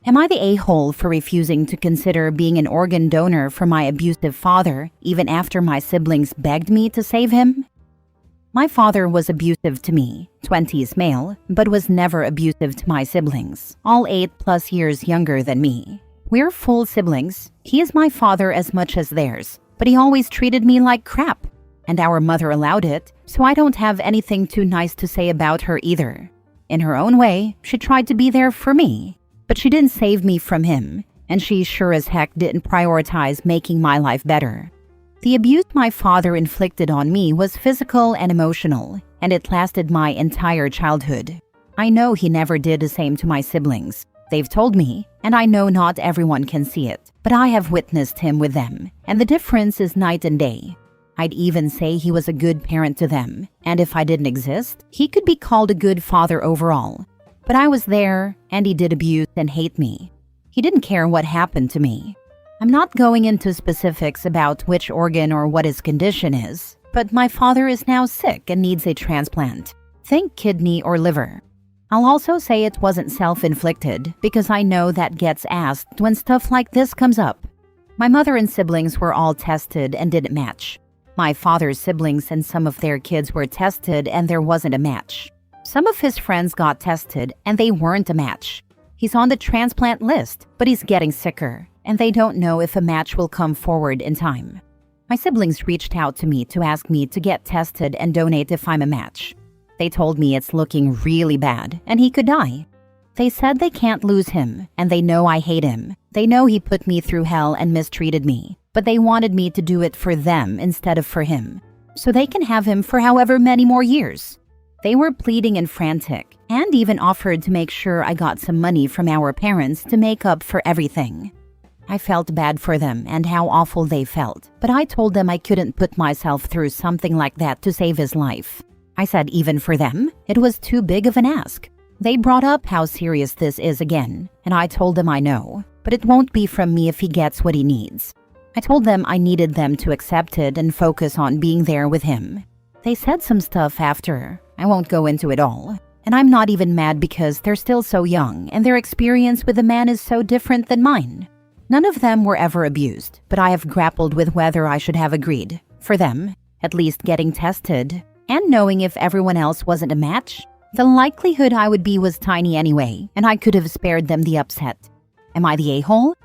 Am I the a-hole for refusing to consider being an organ donor for my abusive father even after my siblings begged me to save him? My father was abusive to me, 20s male, but was never abusive to my siblings, all 8+ years younger than me. We're full siblings. He is my father as much as theirs, but he always treated me like crap. And our mother allowed it, so I don't have anything too nice to say about her either. In her own way, she tried to be there for me, but she didn't save me from him, and she sure as heck didn't prioritize making my life better. The abuse my father inflicted on me was physical and emotional, and it lasted my entire childhood. I know he never did the same to my siblings. They've told me, and I know not everyone can see it, but I have witnessed him with them, and the difference is night and day. I'd even say he was a good parent to them, and if I didn't exist, he could be called a good father overall. But I was there, and he did abuse and hate me. He didn't care what happened to me. I'm not going into specifics about which organ or what his condition is, but my father is now sick and needs a transplant. Think kidney or liver. I'll also say it wasn't self-inflicted because I know that gets asked when stuff like this comes up. My mother and siblings were all tested and didn't match. My father's siblings and some of their kids were tested and there wasn't a match. Some of his friends got tested and they weren't a match. He's on the transplant list, but he's getting sicker, and they don't know if a match will come forward in time. My siblings reached out to me to ask me to get tested and donate if I'm a match. They told me it's looking really bad and he could die. They said they can't lose him, and they know I hate him. They know he put me through hell and mistreated me, but they wanted me to do it for them instead of for him, so they can have him for however many more years. They were pleading and frantic, and even offered to make sure I got some money from our parents to make up for everything. I felt bad for them and how awful they felt, but I told them I couldn't put myself through something like that to save his life. I said even for them, it was too big of an ask. They brought up how serious this is again, and I told them I know, but it won't be from me if he gets what he needs. I told them I needed them to accept it and focus on being there with him. They said some stuff after. I won't go into it all. And I'm not even mad because they're still so young and their experience with a man is so different than mine. None of them were ever abused, but I have grappled with whether I should have agreed. For them, at least getting tested, and knowing if everyone else wasn't a match, the likelihood I would be was tiny anyway, and I could have spared them the upset. Am I the a-hole?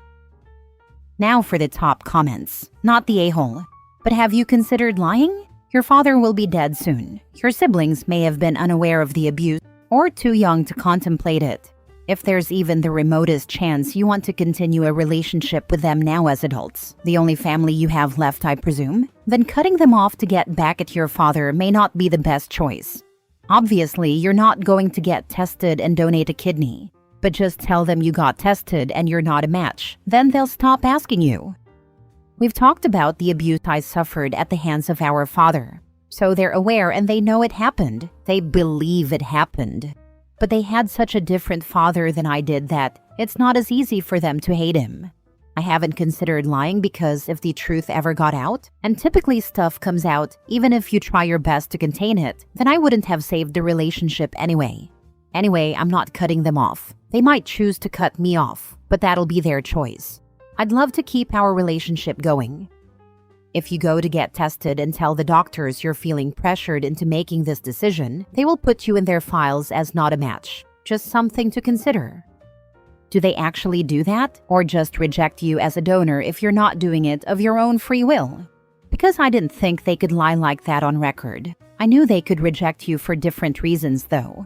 Now for the top comments. Not the a-hole. But have you considered lying? Your father will be dead soon. Your siblings may have been unaware of the abuse or too young to contemplate it. If there's even the remotest chance you want to continue a relationship with them now as adults, the only family you have left, I presume, then cutting them off to get back at your father may not be the best choice. Obviously, you're not going to get tested and donate a kidney, but just tell them you got tested and you're not a match. Then they'll stop asking you. We've talked about the abuse I suffered at the hands of our father, so they're aware and they know it happened. They believe it happened. But they had such a different father than I did that it's not as easy for them to hate him. I haven't considered lying because if the truth ever got out, and typically stuff comes out even if you try your best to contain it, then I wouldn't have saved the relationship anyway. Anyway, I'm not cutting them off. They might choose to cut me off, but that'll be their choice. I'd love to keep our relationship going. If you go to get tested and tell the doctors you're feeling pressured into making this decision, they will put you in their files as not a match. Just something to consider. Do they actually do that, or just reject you as a donor if you're not doing it of your own free will? Because I didn't think they could lie like that on record. I knew they could reject you for different reasons, though.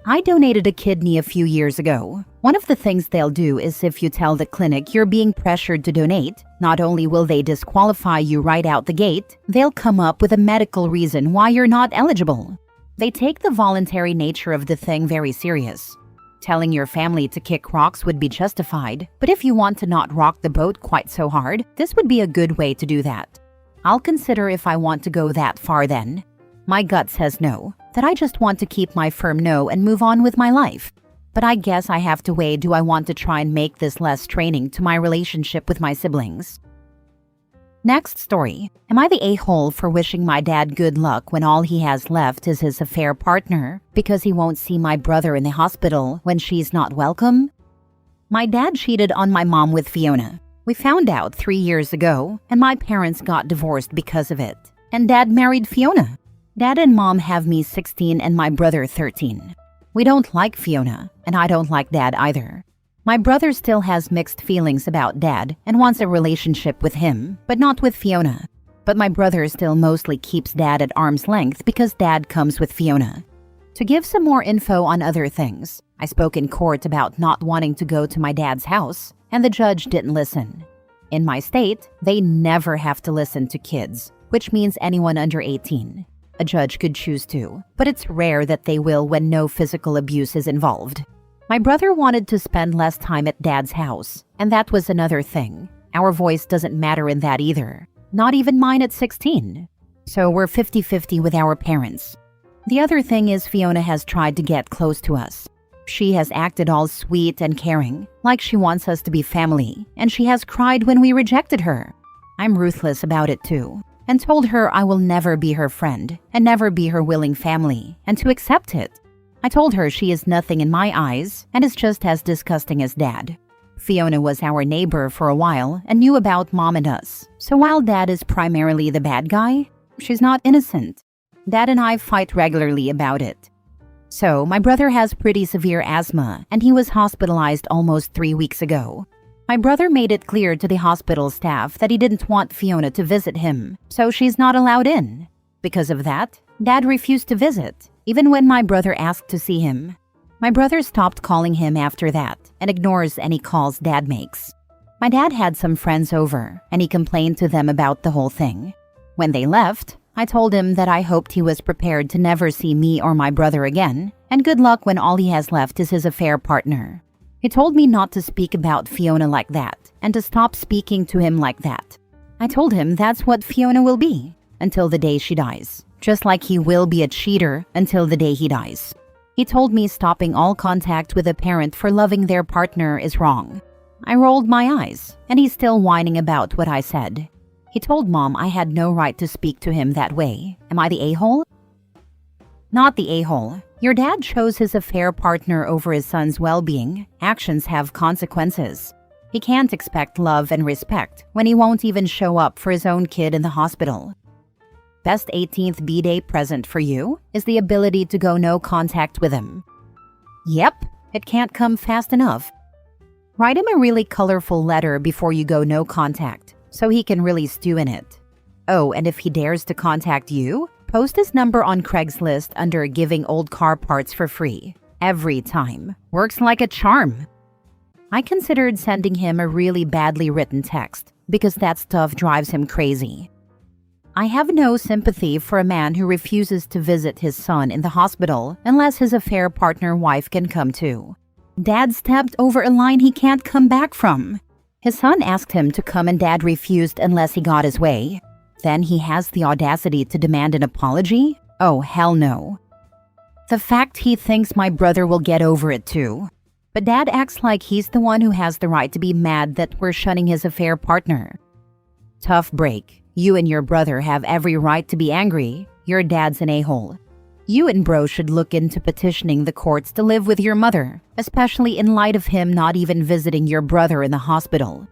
I donated a kidney a few years ago. One of the things they'll do is if you tell the clinic you're being pressured to donate, not only will they disqualify you right out the gate, they'll come up with a medical reason why you're not eligible. They take the voluntary nature of the thing very serious. Telling your family to kick rocks would be justified, but if you want to not rock the boat quite so hard, this would be a good way to do that. I'll consider if I want to go that far then. My gut says no, that I just want to keep my firm no and move on with my life. But I guess I have to weigh, do I want to try and make this less straining to my relationship with my siblings? Next story. Am I the a-hole for wishing my dad good luck when all he has left is his affair partner because he won't see my brother in the hospital when she's not welcome? My dad cheated on my mom with Fiona. We found out 3 years ago, and my parents got divorced because of it. And Dad married Fiona. Dad and Mom have me 16 and my brother 13. We don't like Fiona, and I don't like Dad either. My brother still has mixed feelings about Dad and wants a relationship with him, but not with Fiona. But my brother still mostly keeps Dad at arm's length because Dad comes with Fiona. To give some more info on other things, I spoke in court about not wanting to go to my dad's house, and the judge didn't listen. In my state, they never have to listen to kids, which means anyone under 18. A judge could choose to, but it's rare that they will when no physical abuse is involved. My brother wanted to spend less time at Dad's house, and that was another thing. Our voice doesn't matter in that either. Not even mine at 16. So we're 50-50 with our parents. The other thing is Fiona has tried to get close to us. She has acted all sweet and caring, like she wants us to be family, and she has cried when we rejected her. I'm ruthless about it too, and told her I will never be her friend and never be her willing family, and to accept it. I told her she is nothing in my eyes and is just as disgusting as Dad. Fiona was our neighbor for a while and knew about Mom and us, so while Dad is primarily the bad guy, she's not innocent. Dad and I fight regularly about it. So, my brother has pretty severe asthma, and he was hospitalized almost 3 weeks ago. My brother made it clear to the hospital staff that he didn't want Fiona to visit him, so she's not allowed in. Because of that, Dad refused to visit, even when my brother asked to see him. My brother stopped calling him after that and ignores any calls Dad makes. My dad had some friends over, and he complained to them about the whole thing. When they left, I told him that I hoped he was prepared to never see me or my brother again, and good luck when all he has left is his affair partner. He told me not to speak about Fiona like that, and to stop speaking to him like that. I told him that's what Fiona will be, until the day she dies, just like he will be a cheater until the day he dies. He told me stopping all contact with a parent for loving their partner is wrong. I rolled my eyes, and he's still whining about what I said. He told Mom I had no right to speak to him that way. Am I the a-hole? Not the a-hole. Your dad chose his affair partner over his son's well-being. Actions have consequences. He can't expect love and respect when he won't even show up for his own kid in the hospital. Best 18th B-Day present for you is the ability to go no contact with him. Yep, it can't come fast enough. Write him a really colorful letter before you go no contact, so he can really stew in it. Oh, and if he dares to contact you, post his number on Craigslist under giving old car parts for free. Every time. Works like a charm. I considered sending him a really badly written text, because that stuff drives him crazy. I have no sympathy for a man who refuses to visit his son in the hospital unless his affair partner wife can come too. Dad stepped over a line he can't come back from. His son asked him to come and Dad refused unless he got his way. Then he has the audacity to demand an apology? Oh, hell no. The fact he thinks my brother will get over it too. But Dad acts like he's the one who has the right to be mad that we're shunning his affair partner. Tough break. You and your brother have every right to be angry. Your dad's an a-hole. You and bro should look into petitioning the courts to live with your mother, especially in light of him not even visiting your brother in the hospital.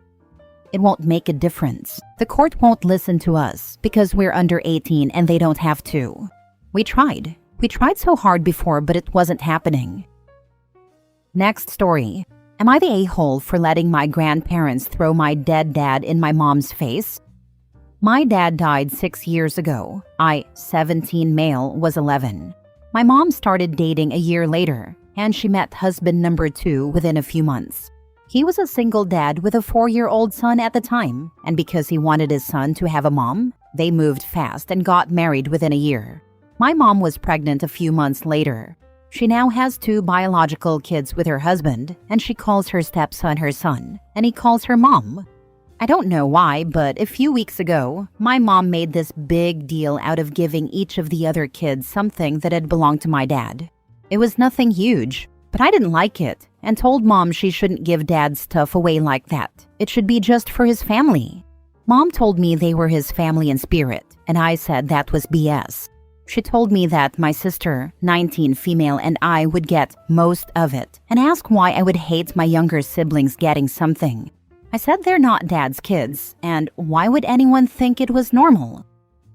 It won't make a difference. The court won't listen to us because we're under 18 and they don't have to. We tried. We tried so hard before, but it wasn't happening. Next story. Am I the a-hole for letting my grandparents throw my dead dad in my mom's face? My dad died 6 years ago. I, 17 male, was 11. My mom started dating a year later, and she met husband number 2 within a few months. He was a single dad with a 4-year-old son at the time, and because he wanted his son to have a mom, they moved fast and got married within a year. My mom was pregnant a few months later. She now has 2 biological kids with her husband, and she calls her stepson her son, and he calls her mom. I don't know why, but a few weeks ago, my mom made this big deal out of giving each of the other kids something that had belonged to my dad. It was nothing huge, but I didn't like it and told Mom she shouldn't give Dad's stuff away like that. It should be just for his family. Mom told me they were his family in spirit, and I said that was BS. She told me that my sister, 19 female, and I would get most of it, and asked why I would hate my younger siblings getting something. I said they're not dad's kids, and why would anyone think it was normal?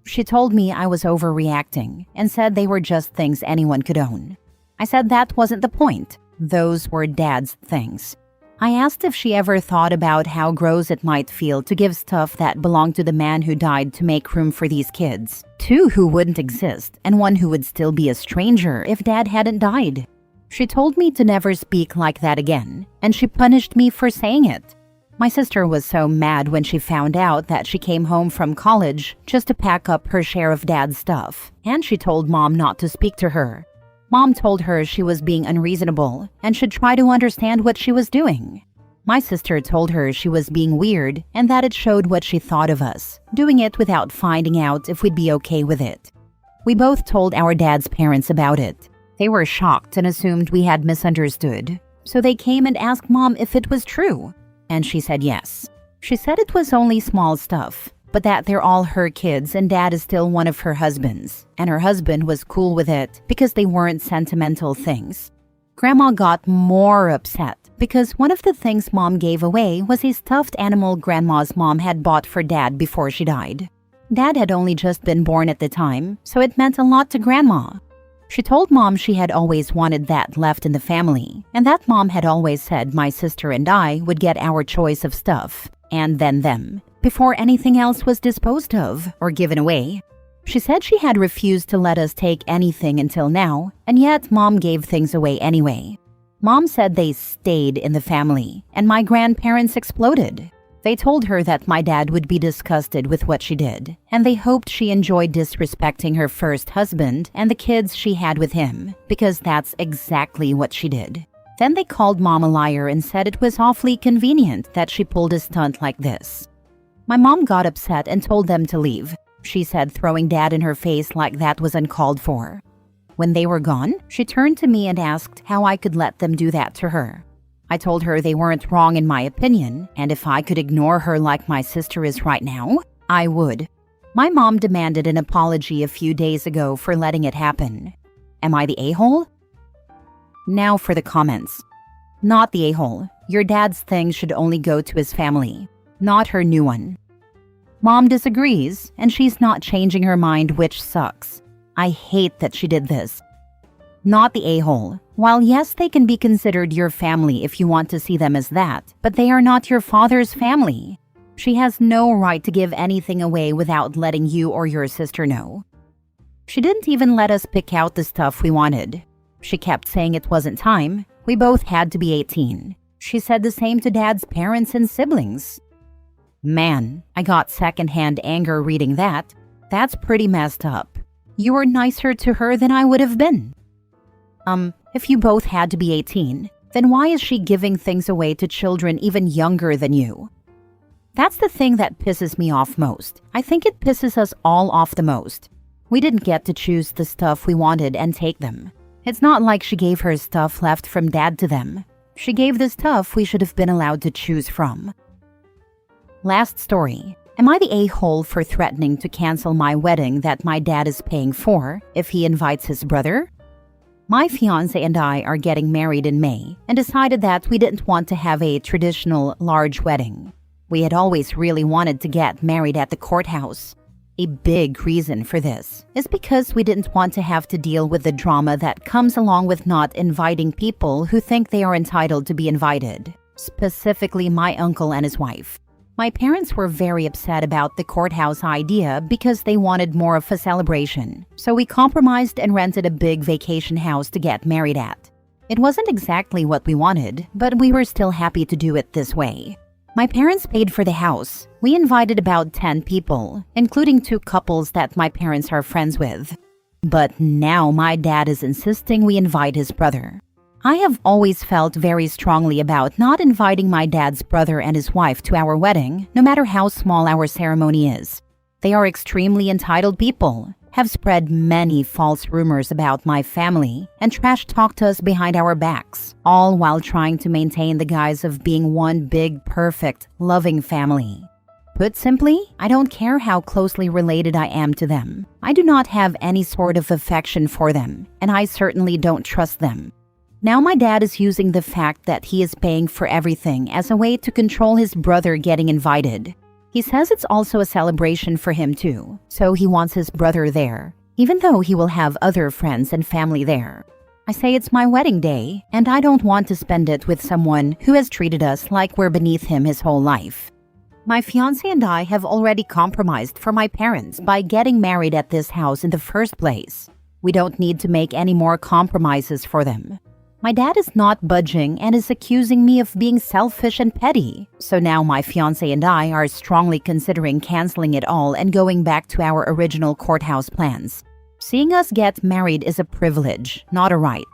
She told me I was overreacting and said they were just things anyone could own. I said that wasn't the point. Those were dad's things. I asked if she ever thought about how gross it might feel to give stuff that belonged to the man who died to make room for these kids. 2 who wouldn't exist and 1 who would still be a stranger if dad hadn't died. She told me to never speak like that again, and she punished me for saying it. My sister was so mad when she found out that she came home from college just to pack up her share of dad's stuff, and she told Mom not to speak to her. Mom told her she was being unreasonable and should try to understand what she was doing. My sister told her she was being weird and that it showed what she thought of us, doing it without finding out if we'd be okay with it. We both told our dad's parents about it. They were shocked and assumed we had misunderstood, so they came and asked Mom if it was true, and she said yes. She said it was only small stuff, but that they're all her kids and dad is still one of her husbands, and her husband was cool with it because they weren't sentimental things. Grandma got more upset because one of the things Mom gave away was a stuffed animal Grandma's mom had bought for Dad before she died. Dad had only just been born at the time, so it meant a lot to Grandma. She told Mom she had always wanted that left in the family, and that Mom had always said my sister and I would get our choice of stuff, and then them, before anything else was disposed of or given away. She said she had refused to let us take anything until now, and yet Mom gave things away anyway. Mom said they stayed in the family, and my grandparents exploded. They told her that my dad would be disgusted with what she did, and they hoped she enjoyed disrespecting her first husband and the kids she had with him, because that's exactly what she did. Then they called Mom a liar and said it was awfully convenient that she pulled a stunt like this. My mom got upset and told them to leave. She said throwing Dad in her face like that was uncalled for. When they were gone, she turned to me and asked how I could let them do that to her. I told her they weren't wrong in my opinion, and if I could ignore her like my sister is right now, I would. My mom demanded an apology a few days ago for letting it happen. Am I the a-hole? Now for the comments. Not the a-hole. Your dad's things should only go to his family, not her new one. Mom disagrees, and she's not changing her mind, which sucks. I hate that she did this. Not the a-hole. While yes, they can be considered your family if you want to see them as that, but they are not your father's family. She has no right to give anything away without letting you or your sister know. She didn't even let us pick out the stuff we wanted. She kept saying it wasn't time. We both had to be 18. She said the same to Dad's parents and siblings. Man, I got secondhand anger reading that. That's pretty messed up. You were nicer to her than I would have been. If you both had to be 18, then why is she giving things away to children even younger than you? That's the thing that pisses me off most. I think it pisses us all off the most. We didn't get to choose the stuff we wanted and take them. It's not like she gave her stuff left from Dad to them. She gave the stuff we should have been allowed to choose from. Last story. Am I the a-hole for threatening to cancel my wedding that my dad is paying for if he invites his brother? My fiancé and I are getting married in May and decided that we didn't want to have a traditional large wedding. We had always really wanted to get married at the courthouse. A big reason for this is because we didn't want to have to deal with the drama that comes along with not inviting people who think they are entitled to be invited, specifically my uncle and his wife. My parents were very upset about the courthouse idea because they wanted more of a celebration, so we compromised and rented a big vacation house to get married at. It wasn't exactly what we wanted, but we were still happy to do it this way. My parents paid for the house. We invited about 10 people, including 2 couples that my parents are friends with. But now my dad is insisting we invite his brother. I have always felt very strongly about not inviting my dad's brother and his wife to our wedding, no matter how small our ceremony is. They are extremely entitled people, have spread many false rumors about my family, and trash-talked us behind our backs, all while trying to maintain the guise of being one big, perfect, loving family. Put simply, I don't care how closely related I am to them. I do not have any sort of affection for them, and I certainly don't trust them. Now my dad is using the fact that he is paying for everything as a way to control his brother getting invited. He says it's also a celebration for him too, so he wants his brother there, even though he will have other friends and family there. I say it's my wedding day, and I don't want to spend it with someone who has treated us like we're beneath him his whole life. My fiancé and I have already compromised for my parents by getting married at this house in the first place. We don't need to make any more compromises for them. My dad is not budging and is accusing me of being selfish and petty, so now my fiancé and I are strongly considering canceling it all and going back to our original courthouse plans. Seeing us get married is a privilege, not a right.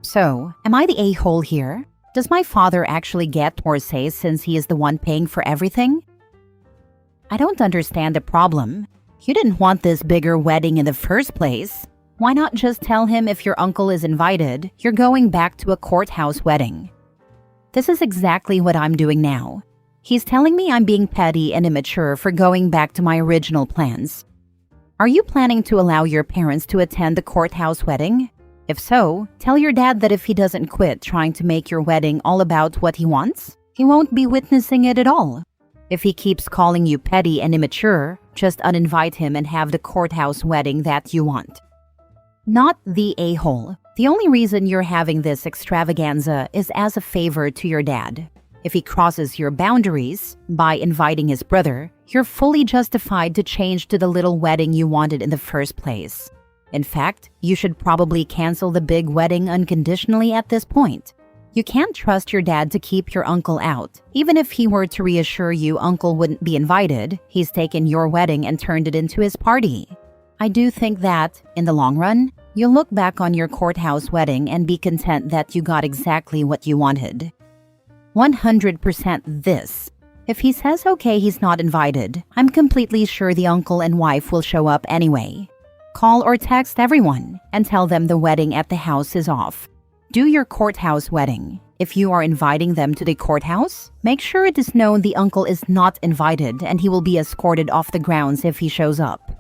So, am I the a-hole here? Does my father actually get more say since he is the one paying for everything? I don't understand the problem. You didn't want this bigger wedding in the first place. Why not just tell him if your uncle is invited, you're going back to a courthouse wedding? This is exactly what I'm doing now. He's telling me I'm being petty and immature for going back to my original plans. Are you planning to allow your parents to attend the courthouse wedding? If so, tell your dad that if he doesn't quit trying to make your wedding all about what he wants, he won't be witnessing it at all. If he keeps calling you petty and immature, just uninvite him and have the courthouse wedding that you want. Not the a-hole. The only reason you're having this extravaganza is as a favor to your dad. If he crosses your boundaries by inviting his brother, you're fully justified to change to the little wedding you wanted in the first place. In fact, you should probably cancel the big wedding unconditionally at this point. You can't trust your dad to keep your uncle out. Even if he were to reassure you uncle wouldn't be invited, he's taken your wedding and turned it into his party. I do think that, in the long run, you'll look back on your courthouse wedding and be content that you got exactly what you wanted. 100% this. If he says okay he's not invited, I'm completely sure the uncle and wife will show up anyway. Call or text everyone and tell them the wedding at the house is off. Do your courthouse wedding. If you are inviting them to the courthouse, make sure it is known the uncle is not invited and he will be escorted off the grounds if he shows up.